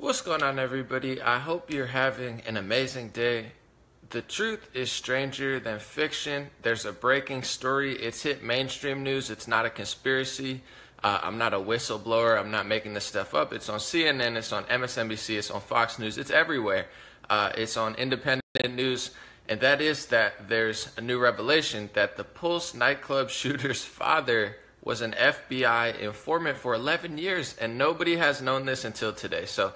What's going on, everybody? I hope you're having an amazing day. The truth is stranger than fiction. There's a breaking story. It's hit mainstream news. It's not a conspiracy. I'm not a whistleblower. I'm not making this stuff up. It's on CNN. It's on MSNBC. It's on Fox News. It's everywhere. It's on independent news. And that is that there's a new revelation that the Pulse nightclub shooter's father was an FBI informant for 11 years, and nobody has known this until today. So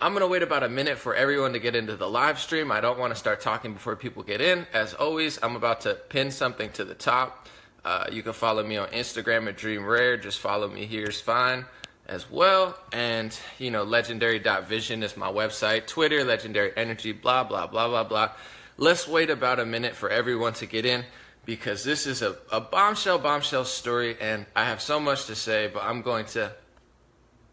I'm going to wait about a minute for everyone to get into the live stream. I don't want to start talking before people get in. As always, I'm about to pin something to the top. You can follow me on Instagram at Dream Rare. Just follow me here is fine as well. And, you know, legendary.vision is my website. Twitter, Legendary Energy, blah, blah, blah, blah, blah. Let's wait about a minute for everyone to get in, because this is a bombshell story, and I have so much to say, but I'm going to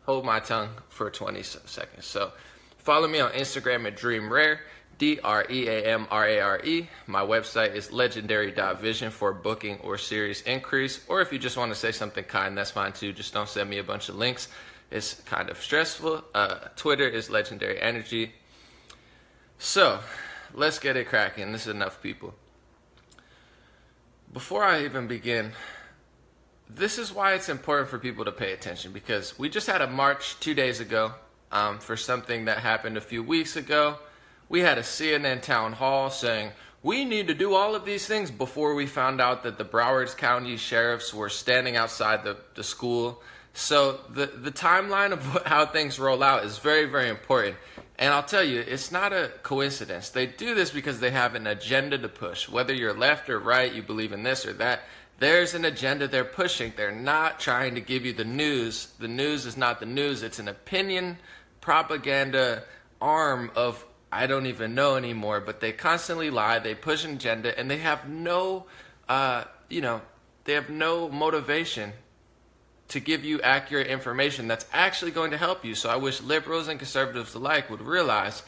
hold my tongue for 20 seconds. So follow me on Instagram at Dream Rare, DreamRare. My website is legendary.vision for booking or series increase, or if you just want to say something kind, that's fine too. Just don't send me a bunch of links. It's kind of stressful. Twitter is Legendary Energy. So let's get it cracking. This is enough, people. Before I even begin, this is why it's important for people to pay attention, because we just had a march 2 days ago for something that happened a few weeks ago. We had a CNN town hall saying, we need to do all of these things, before we found out that the Broward County sheriffs were standing outside the school. So the timeline of how things roll out is very, very important. And I'll tell you, it's not a coincidence. They do this because they have an agenda to push. Whether you're left or right, you believe in this or that, there's an agenda they're pushing. They're not trying to give you the news. The news is not the news. It's an opinion propaganda arm of, I don't even know anymore, but they constantly lie. They push an agenda, and they have no, they have no motivation to give you accurate information that's actually going to help you. So I wish liberals and conservatives alike would realize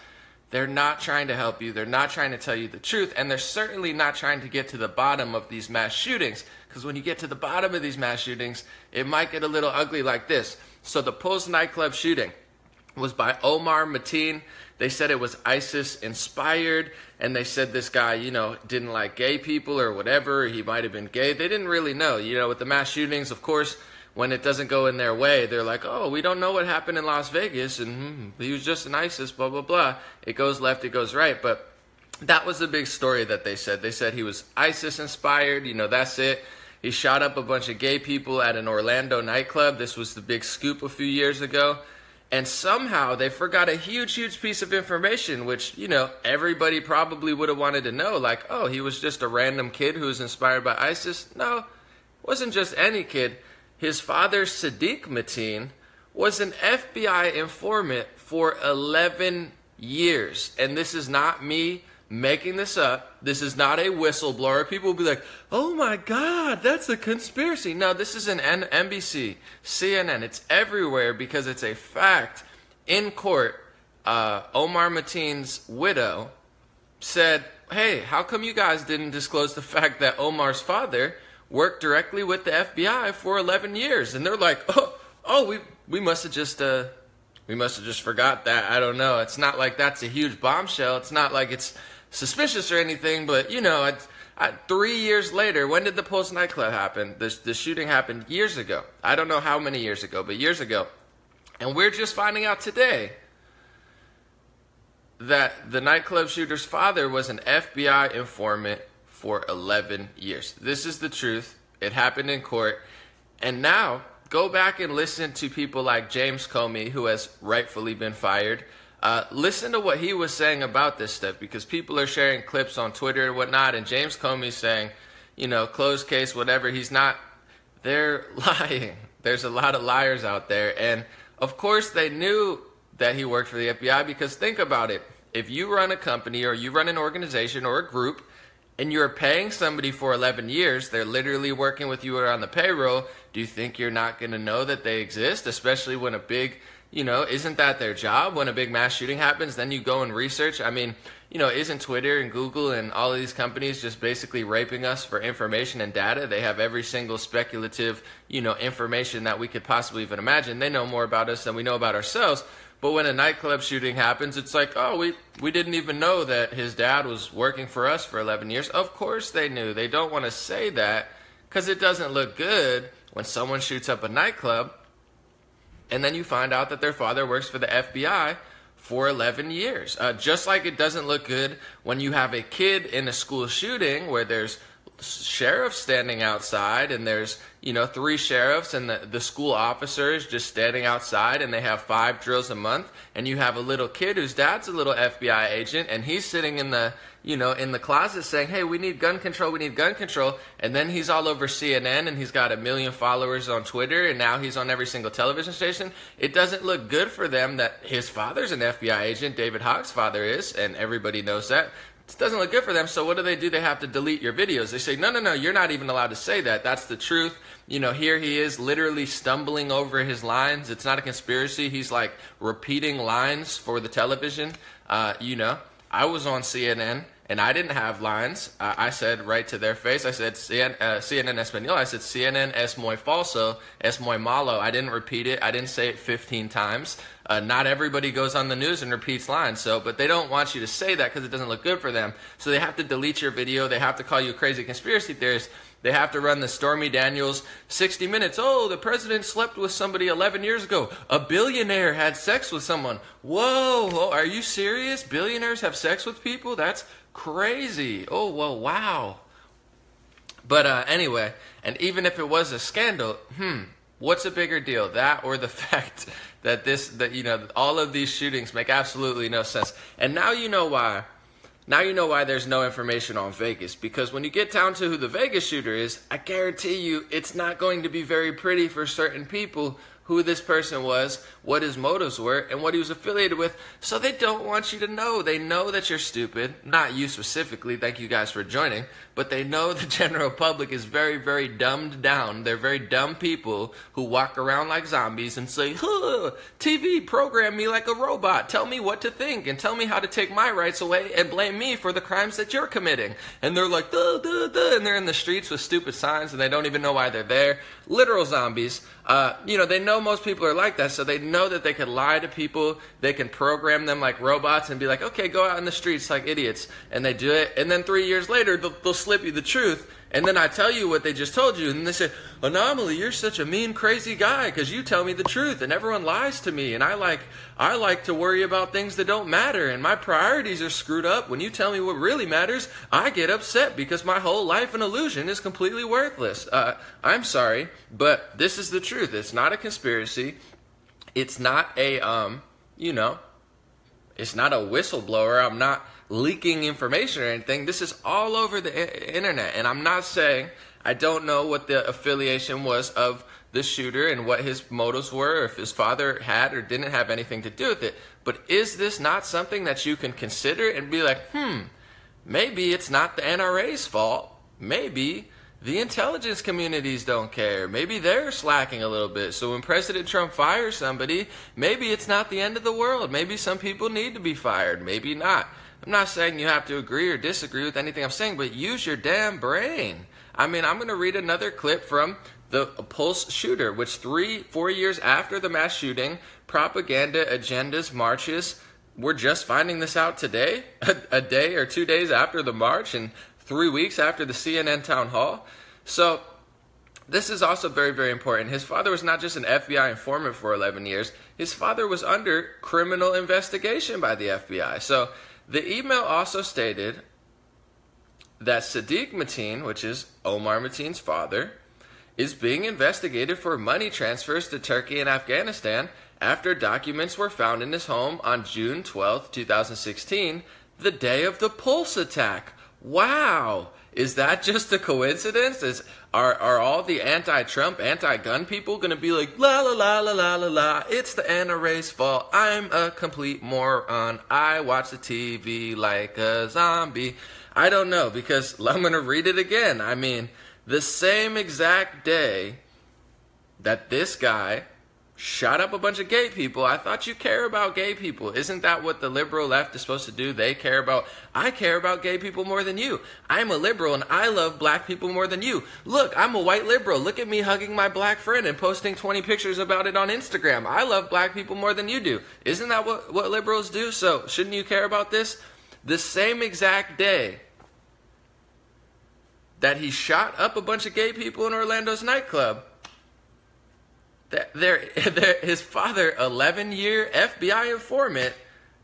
they're not trying to help you. They're not trying to tell you the truth. And they're certainly not trying to get to the bottom of these mass shootings. Because when you get to the bottom of these mass shootings, it might get a little ugly like this. So the Pulse nightclub shooting was by Omar Mateen. They said it was ISIS inspired. And they said this guy, didn't like gay people or whatever. He might have been gay. They didn't really know. With the mass shootings, of course, when it doesn't go in their way, they're like, oh, we don't know what happened in Las Vegas, and he was just an ISIS, blah, blah, blah. It goes left, it goes right. But that was the big story that they said. They said he was ISIS-inspired, that's it. He shot up a bunch of gay people at an Orlando nightclub. This was the big scoop a few years ago. And somehow they forgot a huge, huge piece of information, which, everybody probably would have wanted to know. Like, oh, he was just a random kid who was inspired by ISIS? No, it wasn't just any kid. His father, Sadiq Mateen, was an FBI informant for 11 years. And this is not me making this up. This is not a whistleblower. People will be like, oh my God, that's a conspiracy. No, this is an NBC, CNN. It's everywhere because it's a fact. In court, Omar Mateen's widow said, hey, how come you guys didn't disclose the fact that Omar's father worked directly with the FBI for 11 years? And they're like, we must have just forgot that. I don't know. It's not like that's a huge bombshell. It's not like it's suspicious or anything, but 3 years later, when did the Pulse nightclub happen? The shooting happened years ago. I don't know how many years ago, but years ago. And we're just finding out today that the nightclub shooter's father was an FBI informant for 11 years. This is the truth. It happened in court. And now, go back and listen to people like James Comey, who has rightfully been fired. Listen to what he was saying about this stuff, because people are sharing clips on Twitter and whatnot, and James Comey's saying, closed case, whatever. He's not. They're lying. There's a lot of liars out there. And, of course, they knew that he worked for the FBI, because think about it. If you run a company or you run an organization or a group, and you're paying somebody for 11 years, they're literally working with you on the payroll, do you think you're not going to know that they exist? Especially when a big isn't that their job? When a big mass shooting happens, then you go and research. I mean, isn't Twitter and Google and all of these companies just basically raping us for information and data? They have every single speculative, information that we could possibly even imagine. They know more about us than we know about ourselves. But when a nightclub shooting happens, it's like, oh, we didn't even know that his dad was working for us for 11 years. Of course they knew. They don't want to say that because it doesn't look good when someone shoots up a nightclub and then you find out that their father works for the FBI for 11 years. Just like it doesn't look good when you have a kid in a school shooting where there's sheriffs standing outside and there's 3 sheriffs and the school officers just standing outside and they have 5 drills a month, and you have a little kid whose dad's a little FBI agent and he's sitting in the in the closet saying, hey, we need gun control, and then he's all over CNN and he's got 1 million followers on Twitter and now he's on every single television station. It doesn't look good for them that his father's an FBI agent, David Hog's father is, and everybody knows that. It doesn't look good for them, so what do? They have to delete your videos. They say, no, you're not even allowed to say that. That's the truth. Here he is literally stumbling over his lines. It's not a conspiracy. He's like repeating lines for the television. I was on CNN and I didn't have lines. I said right to their face, I said CNN Espanol. I said CNN es muy falso, es muy malo. I didn't repeat it. I didn't say it 15 times. Not everybody goes on the news and repeats lines, but they don't want you to say that because it doesn't look good for them. So they have to delete your video. They have to call you a crazy conspiracy theorist. They have to run the Stormy Daniels 60 Minutes. Oh, the president slept with somebody 11 years ago. A billionaire had sex with someone. Whoa, are you serious? Billionaires have sex with people? That's crazy. Oh, well, wow. But anyway, and even if it was a scandal, what's a bigger deal? That or the fact that all of these shootings make absolutely no sense. And now you know why. Now you know why there's no information on Vegas. Because when you get down to who the Vegas shooter is, I guarantee you it's not going to be very pretty for certain people who this person was, what his motives were, and what he was affiliated with. So they don't want you to know. They know that you're stupid. Not you specifically. Thank you guys for joining. But they know the general public is very, very dumbed down. They're very dumb people who walk around like zombies and say, TV, program me like a robot. Tell me what to think and tell me how to take my rights away and blame me for the crimes that you're committing. And they're like, duh, duh, duh, and they're in the streets with stupid signs and they don't even know why they're there. Literal zombies. They know most people are like that, so they know that they can lie to people. They can program them like robots and be like, okay, go out in the streets like idiots. And they do it. And then 3 years later, they'll slip you the truth. And then I tell you what they just told you. And they say, Anomaly, you're such a mean, crazy guy because you tell me the truth and everyone lies to me. And I like to worry about things that don't matter. And my priorities are screwed up. When you tell me what really matters, I get upset because my whole life and illusion is completely worthless. I'm sorry, but this is the truth. It's not a conspiracy. It's not a, it's not a whistleblower. I'm not leaking information or anything. This is all over the internet. And I'm not saying I don't know what the affiliation was of the shooter and what his motives were, or if his father had or didn't have anything to do with it. But is this not something that you can consider and be like, maybe it's not the NRA's fault. Maybe the intelligence communities don't care. Maybe they're slacking a little bit. So when President Trump fires somebody, maybe it's not the end of the world. Maybe some people need to be fired. Maybe not. I'm not saying you have to agree or disagree with anything I'm saying, but use your damn brain. I mean, I'm going to read another clip from the Pulse shooter, which 4 years after the mass shooting, propaganda agendas, marches, we're just finding this out today, a day or 2 days after the march and 3 weeks after the CNN town hall. So this is also very, very important. His father was not just an FBI informant for 11 years. His father was under criminal investigation by the FBI. So the email also stated that Sadiq Mateen, which is Omar Mateen's father, is being investigated for money transfers to Turkey and Afghanistan after documents were found in his home on June 12, 2016, the day of the Pulse attack. Wow! Is that just a coincidence? Are all the anti-Trump, anti-gun people going to be like, la la la la la la la, it's the NRA's fault, I'm a complete moron, I watch the TV like a zombie? I don't know, because I'm going to read it again. I mean, the same exact day that this guy shot up a bunch of gay people. I thought you care about gay people. Isn't that what the liberal left is supposed to do? They care about, I care about gay people more than you. I'm a liberal and I love black people more than you. Look, I'm a white liberal. Look at me hugging my black friend and posting 20 pictures about it on Instagram. I love black people more than you do. Isn't that what liberals do? So shouldn't you care about this? The same exact day that he shot up a bunch of gay people in Orlando's nightclub, his father, 11-year FBI informant,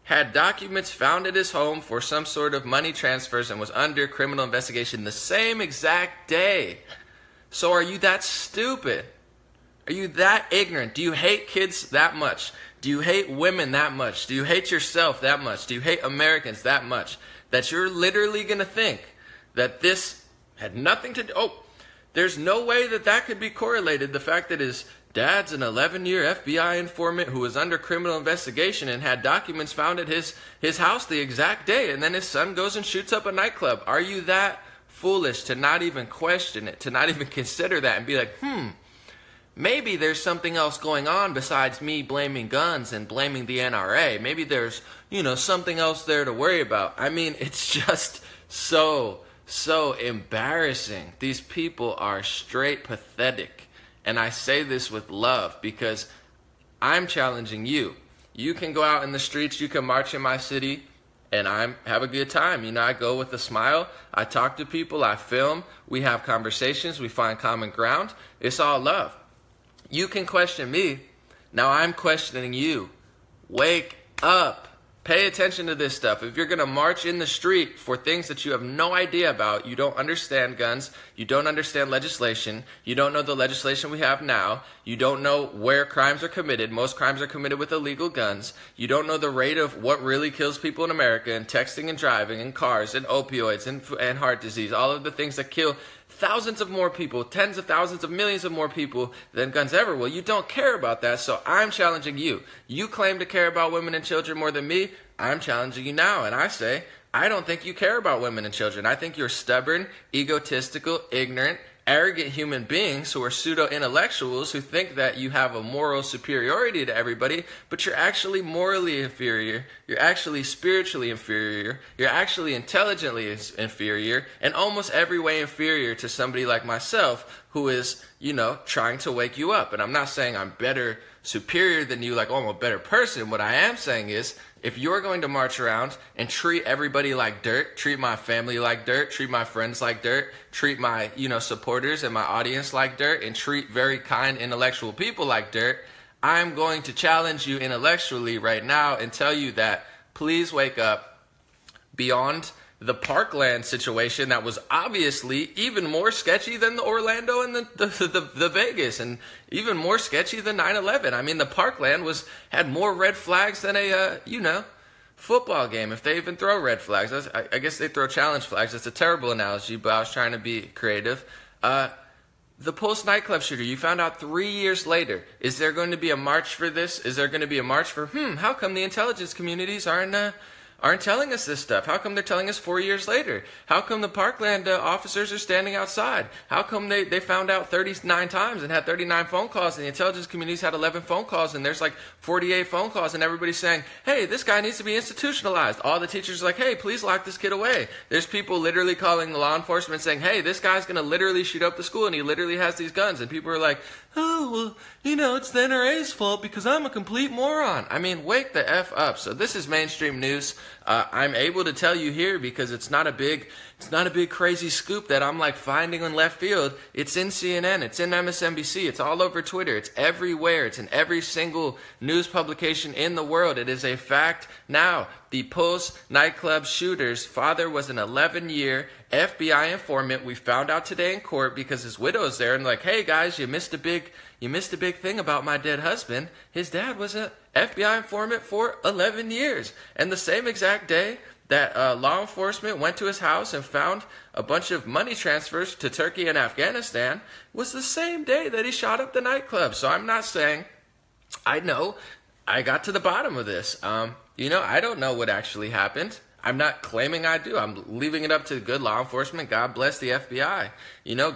had documents found at his home for some sort of money transfers and was under criminal investigation the same exact day. So are you that stupid? Are you that ignorant? Do you hate kids that much? Do you hate women that much? Do you hate yourself that much? Do you hate Americans that much that you're literally going to think that this had nothing to do? Oh, there's no way that could be correlated. The fact that his dad's an 11-year FBI informant who was under criminal investigation and had documents found at his house the exact day, and then his son goes and shoots up a nightclub. Are you that foolish to not even question it, to not even consider that and be like, maybe there's something else going on besides me blaming guns and blaming the NRA. Maybe there's, something else there to worry about. I mean, it's just so embarrassing. These people are straight pathetic. And I say this with love because I'm challenging you. You can go out in the streets, you can march in my city, and have a good time. I go with a smile, I talk to people, I film, we have conversations, we find common ground. It's all love. You can question me. Now I'm questioning you. Wake up. Pay attention to this stuff. If you're going to march in the street for things that you have no idea about, you don't understand guns, you don't understand legislation, you don't know the legislation we have now, you don't know where crimes are committed. Most crimes are committed with illegal guns. You don't know the rate of what really kills people in America, and texting and driving and cars and opioids and heart disease, all of the things that kill thousands of more people, tens of thousands of millions of more people than guns ever will. You don't care about that, so I'm challenging you. You claim to care about women and children more than me. I'm challenging you now, and I say, I don't think you care about women and children. I think you're stubborn, egotistical, ignorant, arrogant human beings who are pseudo-intellectuals who think that you have a moral superiority to everybody, but you're actually morally inferior, you're actually spiritually inferior, you're actually intelligently inferior, and almost every way inferior to somebody like myself who is, trying to wake you up. And I'm not saying I'm better, superior than you, like, I'm a better person. What I am saying is, if you're going to march around and treat everybody like dirt, treat my family like dirt, treat my friends like dirt, treat my, supporters and my audience like dirt, and treat very kind, intellectual people like dirt, I'm going to challenge you intellectually right now and tell you that please wake up. Beyond the Parkland situation that was obviously even more sketchy than the Orlando and the Vegas, and even more sketchy than 9/11. I mean, the Parkland had more red flags than a football game, if they even throw red flags. I guess they throw challenge flags. That's a terrible analogy, but I was trying to be creative. The Pulse nightclub shooter, you found out 3 years later. Is there going to be a march for this? Is there going to be a march for, how come the intelligence communities aren't telling us this stuff? How come they're telling us 4 years later? How come the Parkland officers are standing outside? How come they found out 39 times and had 39 phone calls, and the intelligence communities had 11 phone calls, and there's like 48 phone calls, and everybody's saying, hey, this guy needs to be institutionalized. All the teachers are like, hey, please lock this kid away. There's people literally calling the law enforcement saying, hey, this guy's going to literally shoot up the school, and he literally has these guns. And people are like, oh, well, it's the NRA's fault because I'm a complete moron. I mean, wake the F up. So this is mainstream news. I'm able to tell you here because it's not a big crazy scoop that I'm like finding in left field. It's in CNN, it's in MSNBC, it's all over Twitter, it's everywhere, it's in every single news publication in the world. It is a fact now. The Pulse nightclub shooter's father was an 11-year FBI informant. We found out today in court because his widow's there and like, hey guys, you missed a big thing about my dead husband. His dad was an FBI informant for 11 years. And the same exact day that law enforcement went to his house and found a bunch of money transfers to Turkey and Afghanistan was the same day that he shot up the nightclub. So I'm not saying I know. I got to the bottom of this. I don't know what actually happened. I'm not claiming I do. I'm leaving it up to good law enforcement. God bless the FBI.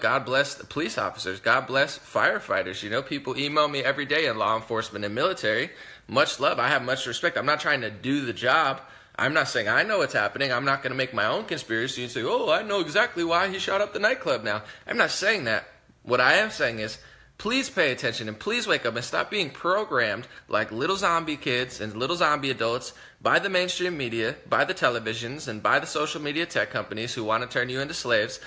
God bless the police officers. God bless firefighters. People email me every day in law enforcement and military. Much love. I have much respect. I'm not trying to do the job. I'm not saying I know what's happening. I'm not going to make my own conspiracy and say, oh, I know exactly why he shot up the nightclub now. I'm not saying that. What I am saying is, please pay attention and please wake up and stop being programmed like little zombie kids and little zombie adults by the mainstream media, by the televisions, and by the social media tech companies who want to turn you into slaves,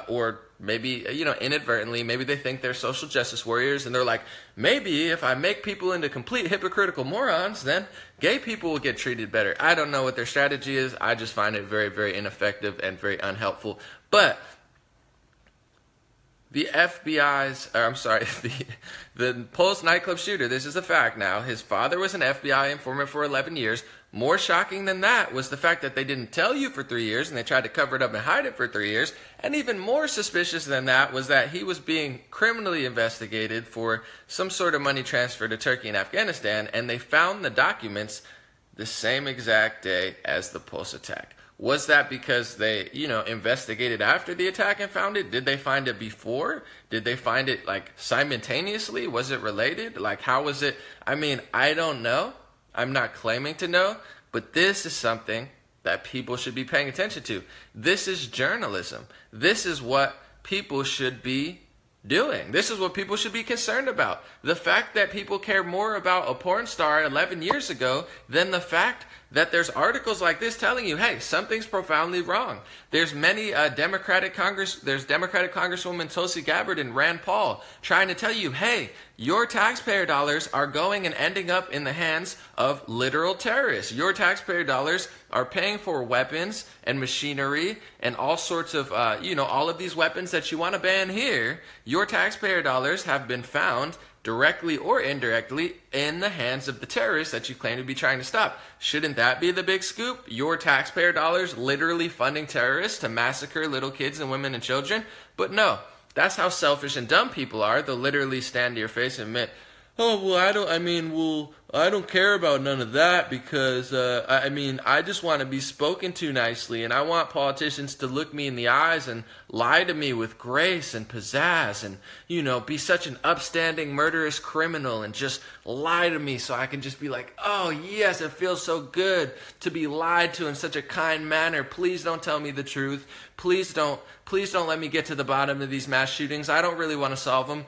or maybe, inadvertently, maybe they think they're social justice warriors and they're like, maybe if I make people into complete hypocritical morons, then gay people will get treated better. I don't know what their strategy is. I just find it very, very ineffective and very unhelpful. But the Pulse nightclub shooter, this is a fact now. His father was an FBI informant for 11 years. More shocking than that was the fact that they didn't tell you for 3 years and they tried to cover it up and hide it for 3 years. And even more suspicious than that was that he was being criminally investigated for some sort of money transfer to Turkey and Afghanistan, and they found the documents the same exact day as the Pulse attack. Was that because they, investigated after the attack and found it? Did they find it before? Did they find it, simultaneously? Was it related? How was it? I don't know. I'm not claiming to know. But this is something that people should be paying attention to. This is journalism. This is what people should be doing. This is what people should be concerned about. The fact that people care more about a porn star 11 years ago than the fact that there's articles like this telling you, hey, something's profoundly wrong. There's many Democratic Congresswoman Tulsi Gabbard and Rand Paul trying to tell you, hey, your taxpayer dollars are going and ending up in the hands of literal terrorists. Your taxpayer dollars are paying for weapons and machinery and all sorts of, all of these weapons that you want to ban here. Your taxpayer dollars have been found directly or indirectly in the hands of the terrorists that you claim to be trying to stop. Shouldn't that be the big scoop? Your taxpayer dollars literally funding terrorists to massacre little kids and women and children? But no, that's how selfish and dumb people are. They'll literally stand to your face and admit, oh, well, I don't care about none of that because, I just want to be spoken to nicely, and I want politicians to look me in the eyes and lie to me with grace and pizzazz and, be such an upstanding murderous criminal and just lie to me so I can just be like, oh, yes, it feels so good to be lied to in such a kind manner. Please don't tell me the truth. Please don't let me get to the bottom of these mass shootings. I don't really want to solve them.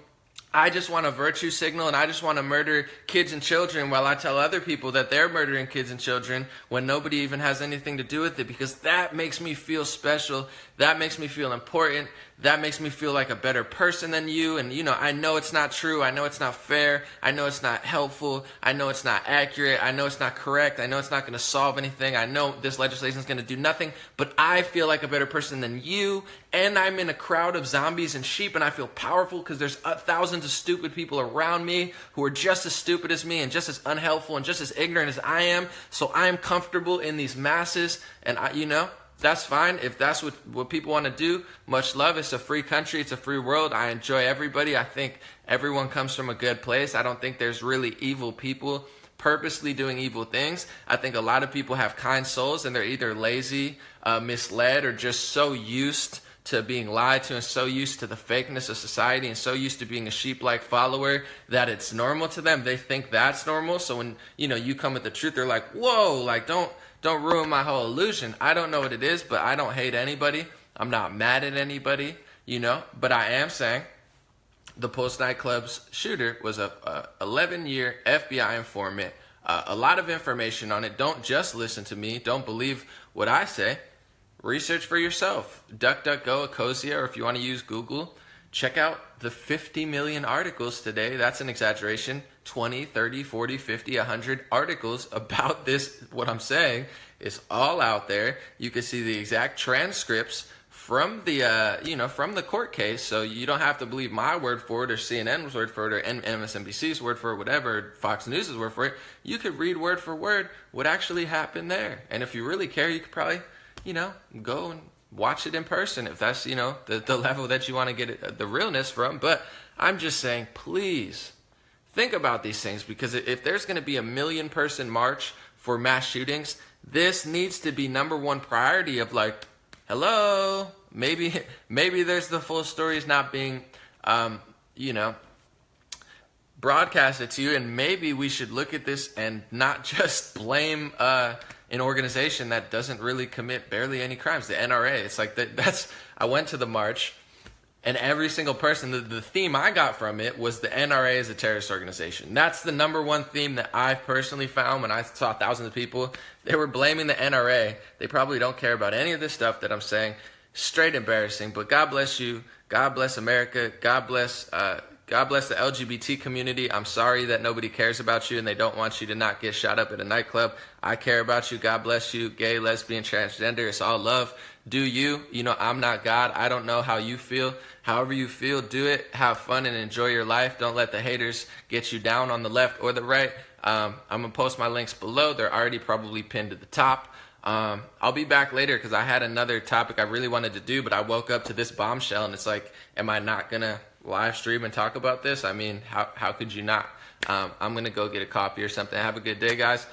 I just want a virtue signal, and I just want to murder kids and children while I tell other people that they're murdering kids and children when nobody even has anything to do with it, because that makes me feel special. That makes me feel important. That makes me feel like a better person than you. And, I know it's not true. I know it's not fair. I know it's not helpful. I know it's not accurate. I know it's not correct. I know it's not going to solve anything. I know this legislation is going to do nothing. But I feel like a better person than you. And I'm in a crowd of zombies and sheep. And I feel powerful because there's thousands of stupid people around me who are just as stupid as me and just as unhelpful and just as ignorant as I am. So I am comfortable in these masses. And, that's fine. If that's what people want to do, much love. It's a free country. It's a free world. I enjoy everybody. I think everyone comes from a good place. I don't think there's really evil people purposely doing evil things. I think a lot of people have kind souls, and they're either lazy, misled, or just so used to being lied to and so used to the fakeness of society and so used to being a sheep-like follower that it's normal to them. They think that's normal. So when, you come with the truth, they're like, whoa, don't ruin my whole illusion. I don't know what it is, but I don't hate anybody. I'm not mad at anybody, But I am saying the Pulse nightclub's shooter was a 11-year FBI informant. A lot of information on it. Don't just listen to me. Don't believe what I say. Research for yourself. DuckDuckGo, Ecosia, or if you want to use Google, check out the 50 million articles today. That's an exaggeration. 20, 30, 40, 50, 100 articles about this. What I'm saying is all out there. You can see the exact transcripts from the from the court case. So you don't have to believe my word for it or CNN's word for it or MSNBC's word for it, whatever, Fox News' word for it. You could read word for word what actually happened there. And if you really care, you could probably, go and watch it in person if that's, the level that you want to get the realness from. But I'm just saying, please think about these things, because if there's going to be a 1 million person march for mass shootings, this needs to be number one priority of like, hello, maybe there's the full story is not being, broadcasted to you, and maybe we should look at this and not just blame an organization that doesn't really commit barely any crimes, the NRA. It's like that's I went to the march, and every single person, the theme I got from it was the NRA is a terrorist organization. That's the number one theme that I personally found when I saw thousands of people. They were blaming the NRA. They probably don't care about any of this stuff that I'm saying. Straight embarrassing. But God bless you. God bless America. God bless the LGBT community. I'm sorry that nobody cares about you and they don't want you to not get shot up at a nightclub. I care about you. God bless you. Gay, lesbian, transgender. It's all love. Do you. I'm not God. I don't know how you feel. However you feel, do it. Have fun and enjoy your life. Don't let the haters get you down on the left or the right. I'm going to post my links below. They're already probably pinned at the top. I'll be back later because I had another topic I really wanted to do, but I woke up to this bombshell and it's like, am I not going to live stream and talk about this? I mean, how could you not? I'm going to go get a copy or something. Have a good day, guys.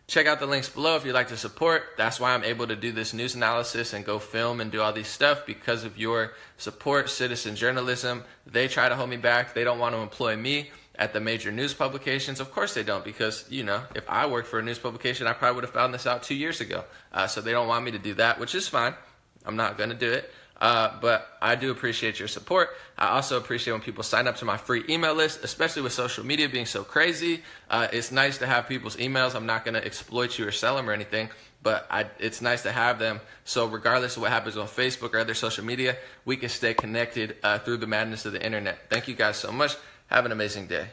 Check out the links below if you'd like to support. That's why I'm able to do this news analysis and go film and do all these stuff, because of your support. Citizen journalism, they try to hold me back. They don't want to employ me at the major news publications. Of course they don't, because, if I worked for a news publication, I probably would have found this out 2 years ago. So they don't want me to do that, which is fine. I'm not going to do it. But I do appreciate your support. I also appreciate when people sign up to my free email list, especially with social media being so crazy. It's nice to have people's emails. I'm not going to exploit you or sell them or anything, but it's nice to have them. So regardless of what happens on Facebook or other social media, we can stay connected through the madness of the internet. Thank you guys so much. Have an amazing day.